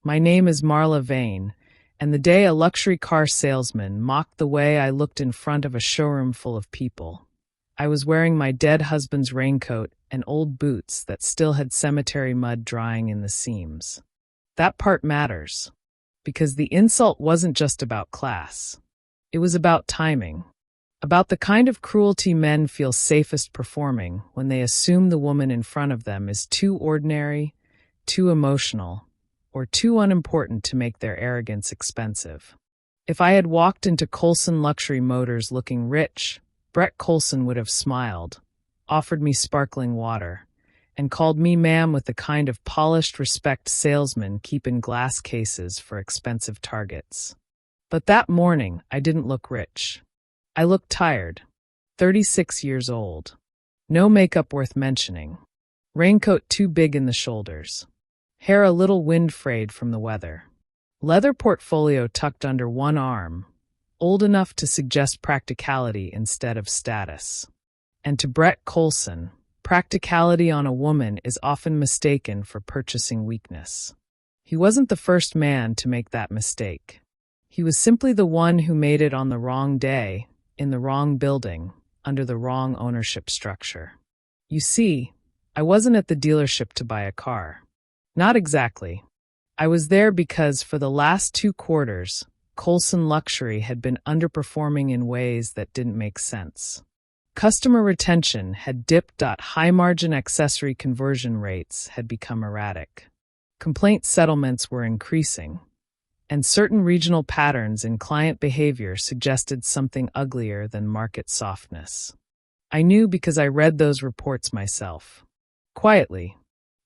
My name is Marla Vane, and the day a luxury car salesman mocked the way I looked in front of a showroom full of people. I was wearing my dead husband's raincoat and old boots that still had cemetery mud drying in the seams. That part matters, because the insult wasn't just about class. It was about timing, about the kind of cruelty men feel safest performing when they assume the woman in front of them is too ordinary, too emotional, or too unimportant to make their arrogance expensive. If I had walked into Colson Luxury Motors looking rich, Brett Colson would have smiled, offered me sparkling water, and called me ma'am with the kind of polished respect salesmen keep in glass cases for expensive targets. But that morning, I didn't look rich. I looked tired, 36 years old. No makeup worth mentioning. Raincoat too big in the shoulders. Hair a little wind-frayed from the weather. Leather portfolio tucked under one arm, old enough to suggest practicality instead of status. And to Brett Colson, practicality on a woman is often mistaken for purchasing weakness. He wasn't the first man to make that mistake. He was simply the one who made it on the wrong day, in the wrong building, under the wrong ownership structure. You see, I wasn't at the dealership to buy a car. Not exactly. I was there because for the last 2 quarters, Colson Luxury had been underperforming in ways that didn't make sense. Customer retention had dipped. High-margin accessory conversion rates had become erratic. Complaint settlements were increasing, and certain regional patterns in client behavior suggested something uglier than market softness. I knew because I read those reports myself. Quietly.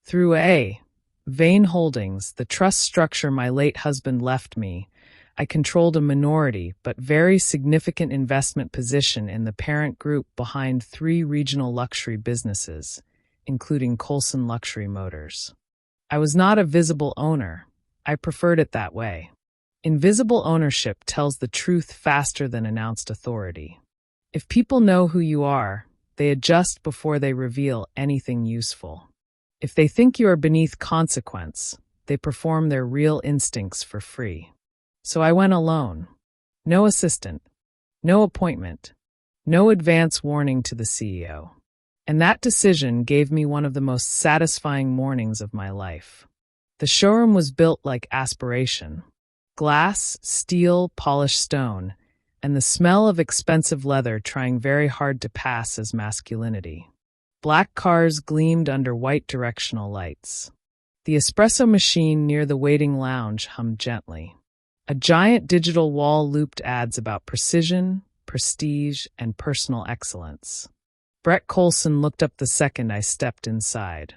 Through A. Vane Holdings, the trust structure my late husband left me, I controlled a minority but very significant investment position in the parent group behind 3 regional luxury businesses, including Colson Luxury Motors. I was not a visible owner. I preferred it that way. Invisible ownership tells the truth faster than announced authority. If people know who you are, they adjust before they reveal anything useful. If they think you are beneath consequence, they perform their real instincts for free. So I went alone. No assistant. No appointment. No advance warning to the CEO. And that decision gave me one of the most satisfying mornings of my life. The showroom was built like aspiration. Glass, steel, polished stone, and the smell of expensive leather trying very hard to pass as masculinity. Black cars gleamed under white directional lights. The espresso machine near the waiting lounge hummed gently. A giant digital wall looped ads about precision, prestige, and personal excellence. Brett Colson looked up the second I stepped inside.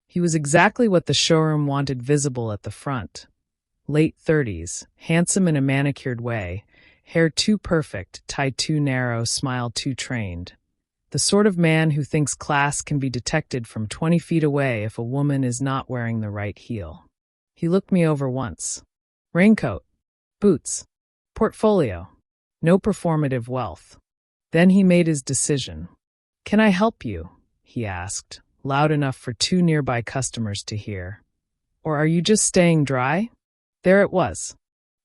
He was exactly what the showroom wanted visible at the front. Late 30s, handsome in a manicured way, hair too perfect, tie too narrow, smile too trained. The sort of man who thinks class can be detected from 20 feet away if a woman is not wearing the right heel. He looked me over once. Raincoat. Boots. Portfolio. No performative wealth. Then he made his decision. "Can I help you?" he asked, loud enough for 2 nearby customers to hear. "Or are you just staying dry?" There it was.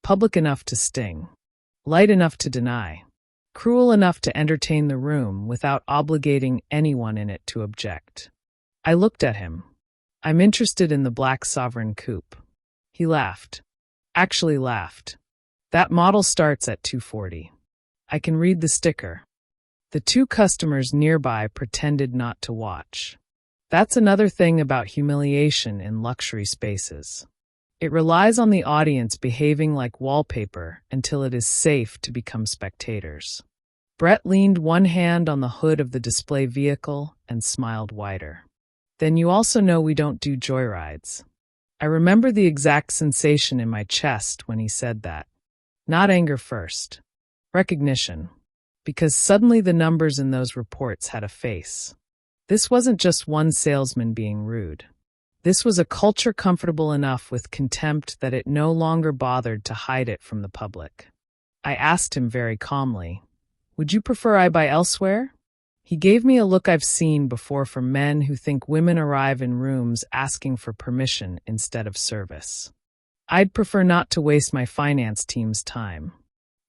Public enough to sting. Light enough to deny. Cruel enough to entertain the room without obligating anyone in it to object. I looked at him. "I'm interested in the black Sovereign coupe." He laughed. Actually laughed. "That model starts at $240. I can read the sticker." The 2 customers nearby pretended not to watch. That's another thing about humiliation in luxury spaces. It relies on the audience behaving like wallpaper until it is safe to become spectators. Brett leaned one hand on the hood of the display vehicle and smiled wider. "Then you also know we don't do joyrides." I remember the exact sensation in my chest when he said that. Not anger first. Recognition. Because suddenly the numbers in those reports had a face. This wasn't just one salesman being rude. This was a culture comfortable enough with contempt that it no longer bothered to hide it from the public. I asked him very calmly, "Would you prefer I buy elsewhere?" He gave me a look I've seen before from men who think women arrive in rooms asking for permission instead of service. I'd prefer not to waste my finance team's time.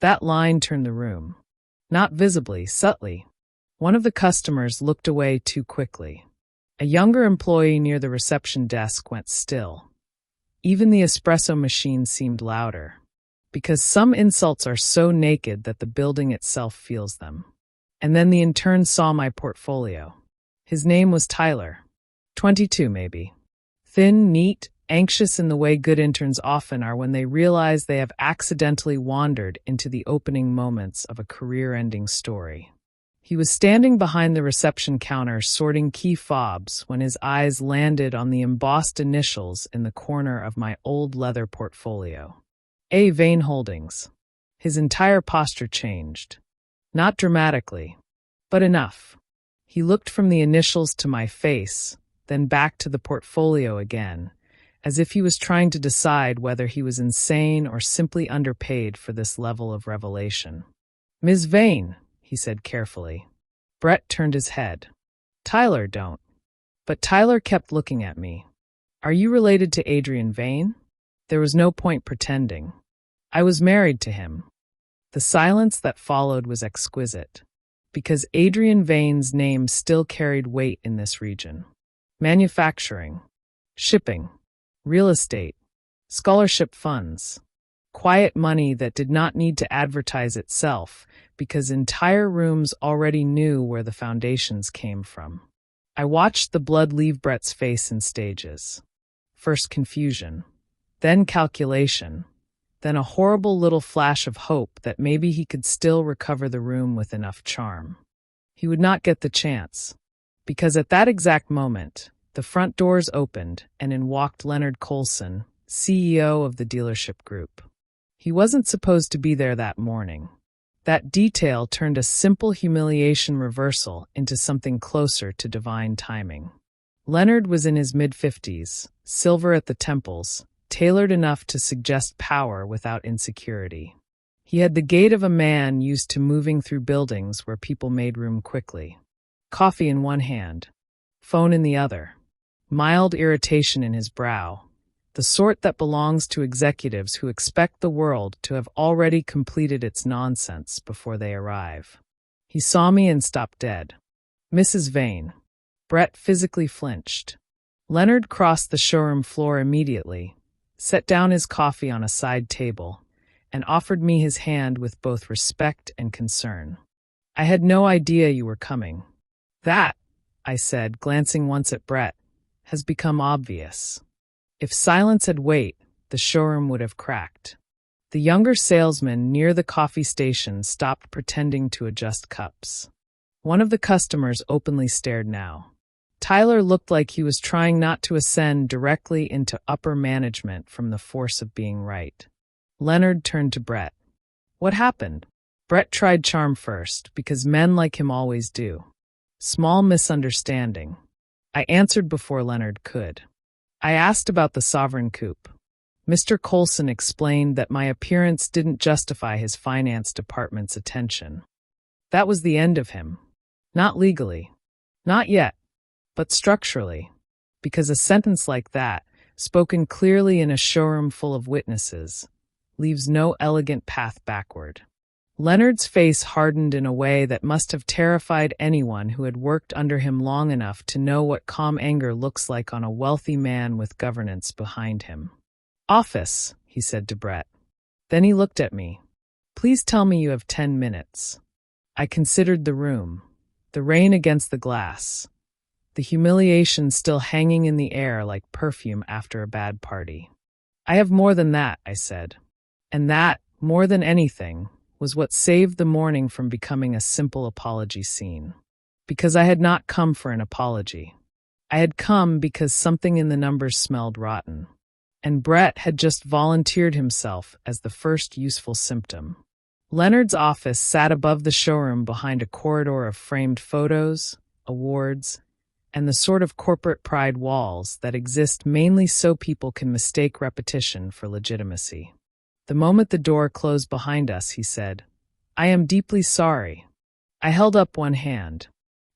That line turned the room. Not visibly, subtly. One of the customers looked away too quickly. A younger employee near the reception desk went still. Even the espresso machine seemed louder. Because some insults are so naked that the building itself feels them. And then the intern saw my portfolio. His name was Tyler. 22 maybe. Thin, neat, anxious in the way good interns often are when they realize they have accidentally wandered into the opening moments of a career-ending story. He was standing behind the reception counter sorting key fobs when his eyes landed on the embossed initials in the corner of my old leather portfolio. A. Vane Holdings. His entire posture changed. Not dramatically, but enough. He looked from the initials to my face, then back to the portfolio again, as if he was trying to decide whether he was insane or simply underpaid for this level of revelation. "Ms. Vane," he said carefully. Brett turned his head. "Tyler, don't." But Tyler kept looking at me. "Are you related to Adrian Vane?" There was no point pretending. I was married to him. The silence that followed was exquisite, because Adrian Vane's name still carried weight in this region. Manufacturing, shipping, real estate, scholarship funds, quiet money that did not need to advertise itself because entire rooms already knew where the foundations came from. I watched the blood leave Brett's face in stages. First confusion, then calculation, then a horrible little flash of hope that maybe he could still recover the room with enough charm. He would not get the chance, because at that exact moment, the front doors opened and in walked Leonard Colson, CEO of the dealership group. He wasn't supposed to be there that morning. That detail turned a simple humiliation reversal into something closer to divine timing. Leonard was in his mid-50s, silver at the temples, tailored enough to suggest power without insecurity. He had the gait of a man used to moving through buildings where people made room quickly. Coffee in one hand, phone in the other. Mild irritation in his brow, the sort that belongs to executives who expect the world to have already completed its nonsense before they arrive. He saw me and stopped dead. "Mrs. Vane." Brett physically flinched. Leonard crossed the showroom floor immediately, set down his coffee on a side table, and offered me his hand with both respect and concern. "I had no idea you were coming." "That," I said, glancing once at Brett, "has become obvious." If silence had weight, the showroom would have cracked. The younger salesman near the coffee station stopped pretending to adjust cups. One of the customers openly stared now. Tyler looked like he was trying not to ascend directly into upper management from the force of being right. Leonard turned to Brett. "What happened?" Brett tried charm first, because men like him always do. "Small misunderstanding." I answered before Leonard could. I asked about the sovereign coup. Mr. Colson explained that my appearance didn't justify his finance department's attention. That was the end of him. Not legally. Not yet. But structurally. Because a sentence like that, spoken clearly in a showroom full of witnesses, leaves no elegant path backward. Leonard's face hardened in a way that must have terrified anyone who had worked under him long enough to know what calm anger looks like on a wealthy man with governance behind him. "Office," he said to Brett. Then he looked at me. "Please tell me you have 10 minutes. I considered the room, the rain against the glass, the humiliation still hanging in the air like perfume after a bad party. "I have more than that," I said. And that, more than anything, was what saved the morning from becoming a simple apology scene. Because I had not come for an apology. I had come because something in the numbers smelled rotten. And Brett had just volunteered himself as the first useful symptom. Leonard's office sat above the showroom behind a corridor of framed photos, awards, and the sort of corporate pride walls that exist mainly so people can mistake repetition for legitimacy. The moment the door closed behind us, he said, "I am deeply sorry." I held up one hand.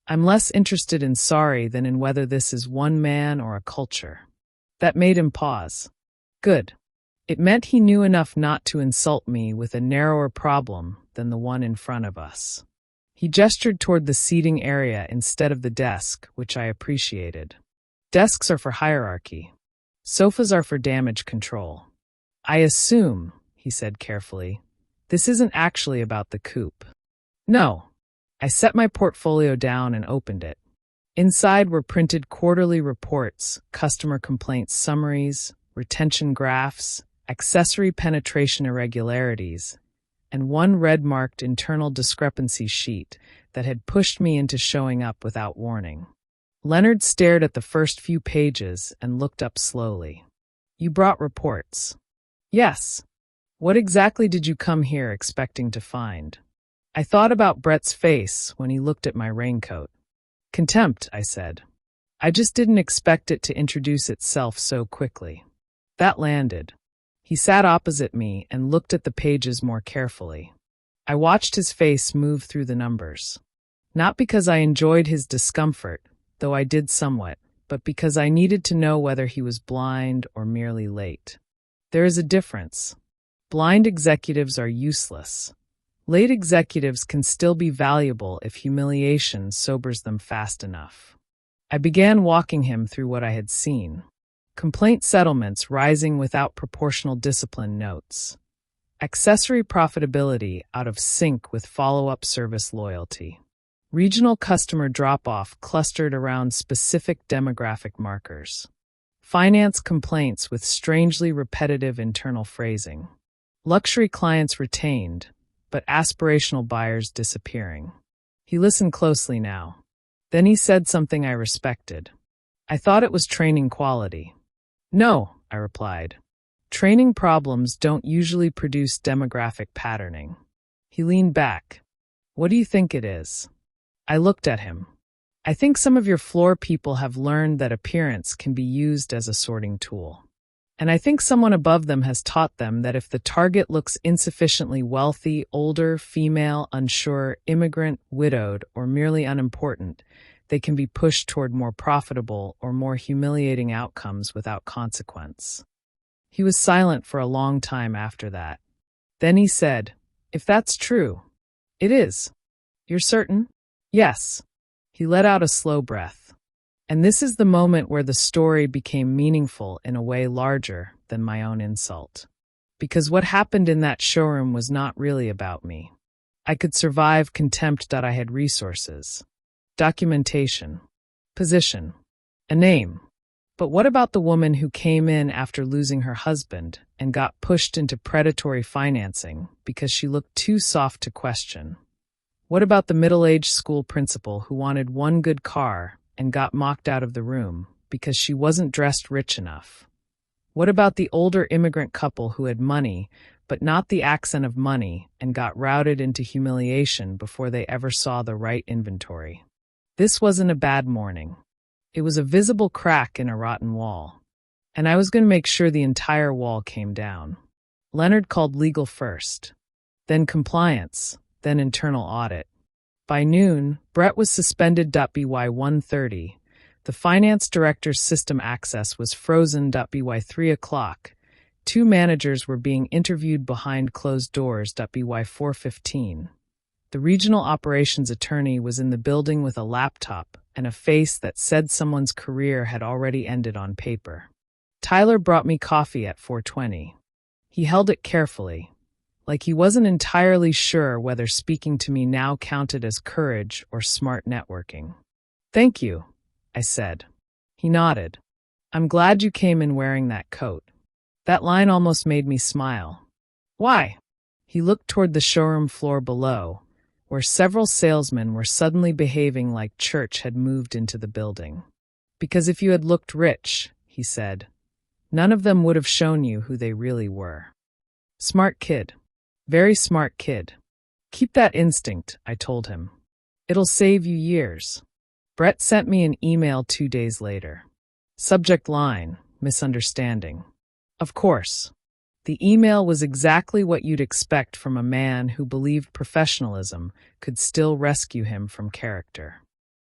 I'm less interested in sorry than in whether this is one man or a culture. That made him pause. Good. It meant he knew enough not to insult me with a narrower problem than the one in front of us. He gestured toward the seating area instead of the desk, which I appreciated. Desks are for hierarchy. Sofas are for damage control. I assume, he said carefully, this isn't actually about the coupe. No. I set my portfolio down and opened it. Inside were printed quarterly reports, customer complaints summaries, retention graphs, accessory penetration irregularities, and one red-marked internal discrepancy sheet that had pushed me into showing up without warning. Leonard stared at the first few pages and looked up slowly. You brought reports. Yes. What exactly did you come here expecting to find? I thought about Brett's face when he looked at my raincoat. Contempt, I said. I just didn't expect it to introduce itself so quickly. That landed. He sat opposite me and looked at the pages more carefully. I watched his face move through the numbers. Not because I enjoyed his discomfort, though I did somewhat, but because I needed to know whether he was blind or merely late. There is a difference. Blind executives are useless. Late executives can still be valuable if humiliation sobers them fast enough. I began walking him through what I had seen. Complaint settlements rising without proportional discipline notes. Accessory profitability out of sync with follow-up service loyalty. Regional customer drop-off clustered around specific demographic markers. Finance complaints with strangely repetitive internal phrasing. Luxury clients retained, but aspirational buyers disappearing. He listened closely now. Then he said something I respected. I thought it was training quality. No, I replied. Training problems don't usually produce demographic patterning. He leaned back. What do you think it is? I looked at him. I think some of your floor people have learned that appearance can be used as a sorting tool. And I think someone above them has taught them that if the target looks insufficiently wealthy, older, female, unsure, immigrant, widowed, or merely unimportant, they can be pushed toward more profitable or more humiliating outcomes without consequence. He was silent for a long time after that. Then he said, If that's true, it is. You're certain? Yes. He let out a slow breath. And this is the moment where the story became meaningful in a way larger than my own insult. Because what happened in that showroom was not really about me. I could survive contempt that I had resources. Documentation. Position. A name. But what about the woman who came in after losing her husband and got pushed into predatory financing because she looked too soft to question? What about the middle-aged school principal who wanted one good car and got mocked out of the room because she wasn't dressed rich enough? What about the older immigrant couple who had money, but not the accent of money, and got routed into humiliation before they ever saw the right inventory? This wasn't a bad morning. It was a visible crack in a rotten wall. And I was going to make sure the entire wall came down. Leonard called legal first, then compliance, then internal audit. By noon, Brett was suspended. By 1:30. The finance director's system access was frozen. By 3 o'clock. 2 managers were being interviewed behind closed doors. By 4:15. The regional operations attorney was in the building with a laptop and a face that said someone's career had already ended on paper. Tyler brought me coffee at 4:20. He held it carefully, like he wasn't entirely sure whether speaking to me now counted as courage or smart networking. Thank you, I said. He nodded. I'm glad you came in wearing that coat. That line almost made me smile. Why? He looked toward the showroom floor below, where several salesmen were suddenly behaving like church had moved into the building. Because if you had looked rich, he said, none of them would have shown you who they really were. Smart kid. Very smart kid. Keep that instinct, I told him. It'll save you years. Brett sent me an email 2 days later. Subject line, misunderstanding. Of course. The email was exactly what you'd expect from a man who believed professionalism could still rescue him from character.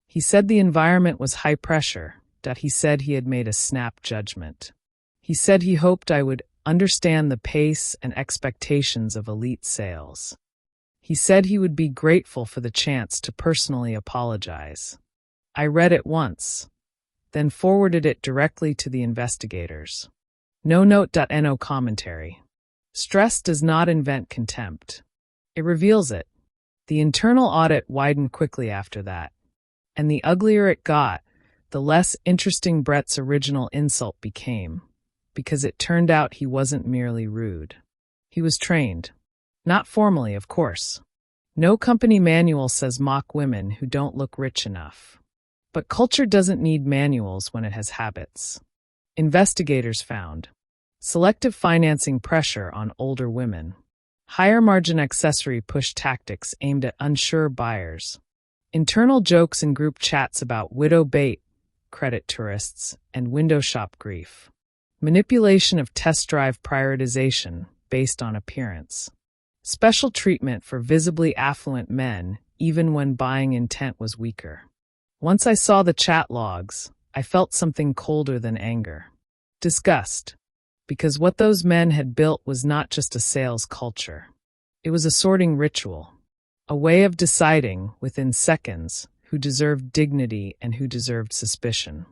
He said the environment was high pressure, that he said he had made a snap judgment. He said he hoped I would understand the pace and expectations of elite sales. He said he would be grateful for the chance to personally apologize. I read it once, then forwarded it directly to the investigators. No note.no commentary. Stress does not invent contempt. It reveals it. The internal audit widened quickly after that. And the uglier it got, the less interesting Brett's original insult became, because it turned out he wasn't merely rude. He was trained. Not formally, of course. No company manual says mock women who don't look rich enough. But culture doesn't need manuals when it has habits. Investigators found selective financing pressure on older women, higher margin accessory push tactics aimed at unsure buyers, internal jokes in group chats about widow bait, credit tourists, and window shop grief, manipulation of test drive prioritization based on appearance, special treatment for visibly affluent men even when buying intent was weaker. Once I saw the chat logs, I felt something colder than anger. Disgust. Because what those men had built was not just a sales culture. It was a sorting ritual. A way of deciding, within seconds, who deserved dignity and who deserved suspicion.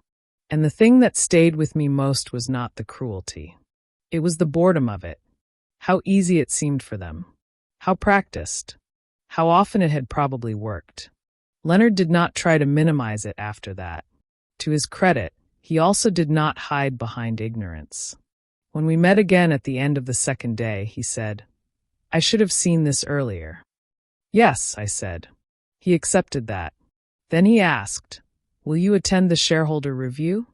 And the thing that stayed with me most was not the cruelty. It was the boredom of it. How easy it seemed for them. How practiced. How often it had probably worked. Leonard did not try to minimize it after that. To his credit, he also did not hide behind ignorance. When we met again at the end of the second day, he said, "I should have seen this earlier." "Yes," I said. He accepted that. Then he asked, "Will you attend the shareholder review?"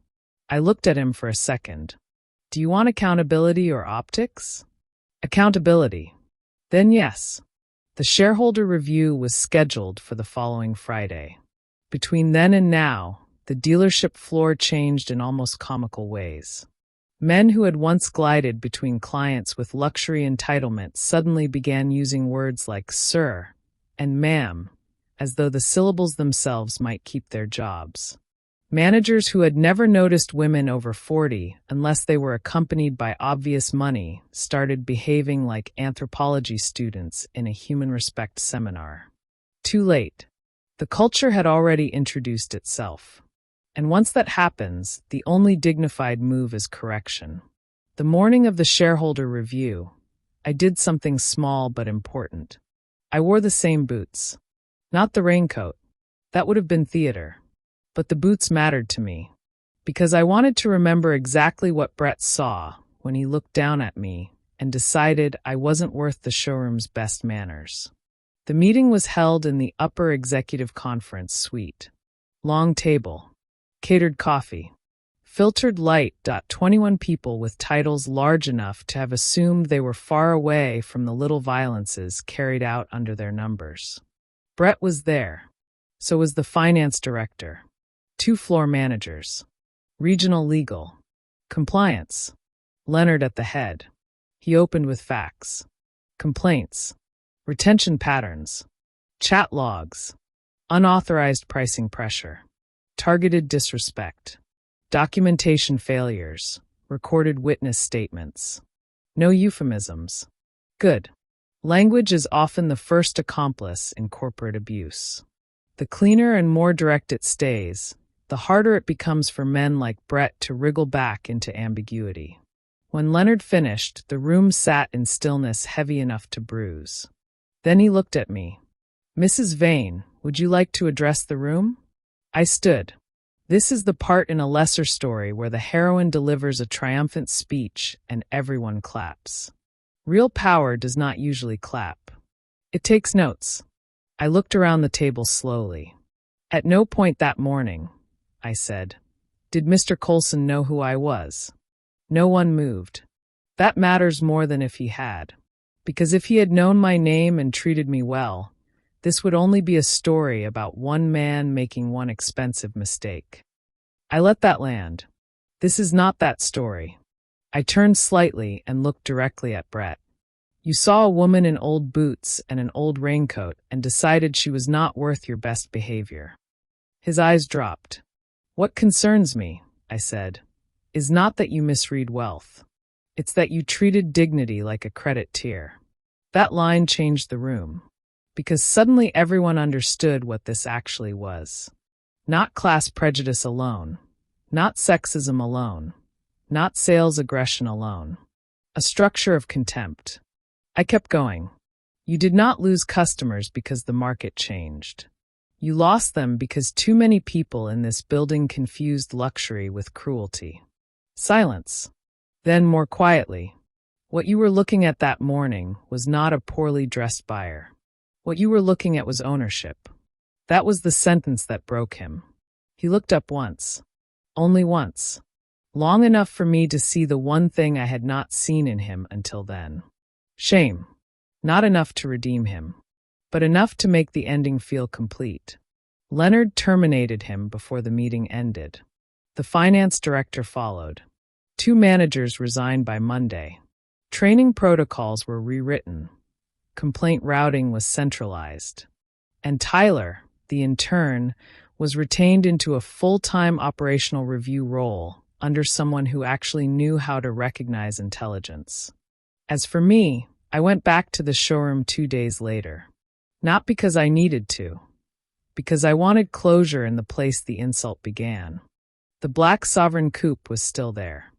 I looked at him for a second. "Do you want accountability or optics?" "Accountability." "Then yes." The shareholder review was scheduled for the following Friday. Between then and now, the dealership floor changed in almost comical ways. Men who had once glided between clients with luxury entitlement suddenly began using words like sir and ma'am, as though the syllables themselves might keep their jobs. Managers who had never noticed women over 40 unless they were accompanied by obvious money started behaving like anthropology students in a human respect seminar. Too late. The culture had already introduced itself. And once that happens, the only dignified move is correction. The morning of the shareholder review, I did something small but important. I wore the same boots. Not the raincoat. That would have been theater. But the boots mattered to me. Because I wanted to remember exactly what Brett saw when he looked down at me and decided I wasn't worth the showroom's best manners. The meeting was held in the upper executive conference suite. Long table. Catered coffee. Filtered light. 21 people with titles large enough to have assumed they were far away from the little violences carried out under their numbers. Brett was there. So was the finance director. 2 floor managers. Regional legal. Compliance. Leonard at the head. He opened with facts. Complaints. Retention patterns. Chat logs. Unauthorized pricing pressure. Targeted disrespect. Documentation failures. Recorded witness statements. No euphemisms. Good. Language is often the first accomplice in corporate abuse. The cleaner and more direct it stays, the harder it becomes for men like Brett to wriggle back into ambiguity. When Leonard finished, the room sat in stillness heavy enough to bruise. Then he looked at me. "Mrs. Vane, would you like to address the room?" I stood. This is the part in a lesser story where the heroine delivers a triumphant speech and everyone claps. Real power does not usually clap. It takes notes. I looked around the table slowly. At no point that morning, I said, did Mr. Coulson know who I was. No one moved. That matters more than if he had. Because if he had known my name and treated me well, this would only be a story about one man making one expensive mistake. I let that land. This is not that story. I turned slightly and looked directly at Brett. You saw a woman in old boots and an old raincoat and decided she was not worth your best behavior. His eyes dropped. What concerns me, I said, is not that you misread wealth. It's that you treated dignity like a credit tier. That line changed the room, because suddenly everyone understood what this actually was. Not class prejudice alone, not sexism alone, not sales aggression alone. A structure of contempt. I kept going. You did not lose customers because the market changed. You lost them because too many people in this building confused luxury with cruelty. Silence. Then, more quietly, what you were looking at that morning was not a poorly dressed buyer. What you were looking at was ownership. That was the sentence that broke him. He looked up once. Only once. Long enough for me to see the one thing I had not seen in him until then. Shame. Not enough to redeem him, but enough to make the ending feel complete. Leonard terminated him before the meeting ended. The finance director followed. 2 managers resigned by Monday. Training protocols were rewritten. Complaint routing was centralized. And Tyler, the intern, was retained into a full-time operational review role under someone who actually knew how to recognize intelligence. As for me, I went back to the showroom 2 days later. Not because I needed to, because I wanted closure in the place the insult began. The black Sovereign coupe was still there.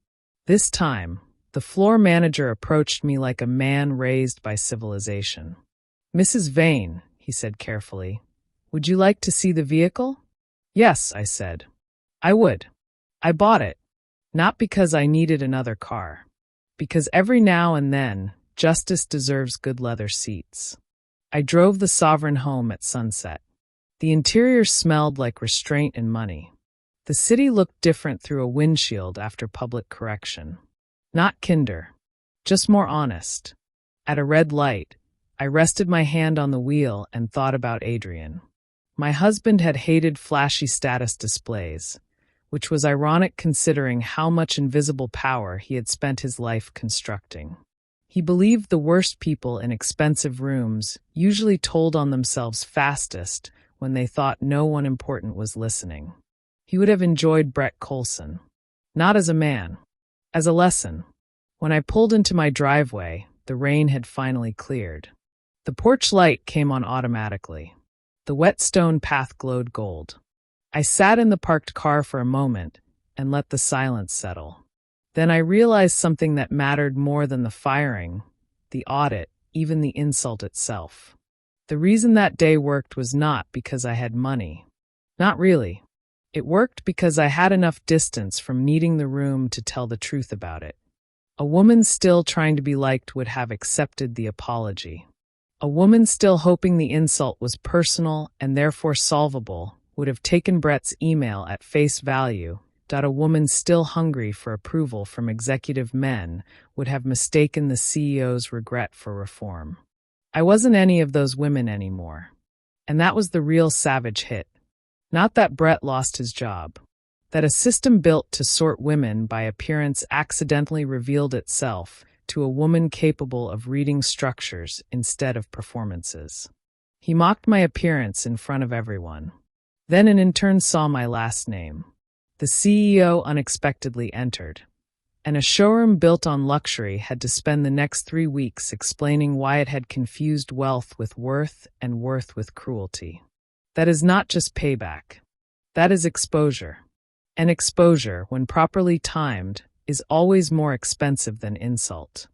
This time, the floor manager approached me like a man raised by civilization. "Mrs. Vane," he said carefully, "would you like to see the vehicle?" "Yes," I said. "I would. I bought it. Not because I needed another car. Because every now and then, justice deserves good leather seats." I drove the Sovereign home at sunset. The interior smelled like restraint and money. The city looked different through a windshield after public correction. Not kinder, just more honest. At a red light, I rested my hand on the wheel and thought about Adrian. My husband had hated flashy status displays, which was ironic considering how much invisible power he had spent his life constructing. He believed the worst people in expensive rooms usually told on themselves fastest when they thought no one important was listening. He would have enjoyed Brett Colson. Not as a man, as a lesson. When I pulled into my driveway, the rain had finally cleared. The porch light came on automatically. The wet stone path glowed gold. I sat in the parked car for a moment and let the silence settle. Then I realized something that mattered more than the firing, the audit, even the insult itself. The reason that day worked was not because I had money. Not really. It worked because I had enough distance from needing the room to tell the truth about it. A woman still trying to be liked would have accepted the apology. A woman still hoping the insult was personal and therefore solvable would have taken Brett's email at face value. A woman still hungry for approval from executive men would have mistaken the CEO's regret for reform. I wasn't any of those women anymore. And that was the real savage hit. Not that Brett lost his job. That a system built to sort women by appearance accidentally revealed itself to a woman capable of reading structures instead of performances. He mocked my appearance in front of everyone. Then an intern saw my last name. The CEO unexpectedly entered, and a showroom built on luxury had to spend the next 3 weeks explaining why it had confused wealth with worth and worth with cruelty. That is not just payback. That is exposure. And exposure, when properly timed, is always more expensive than insult.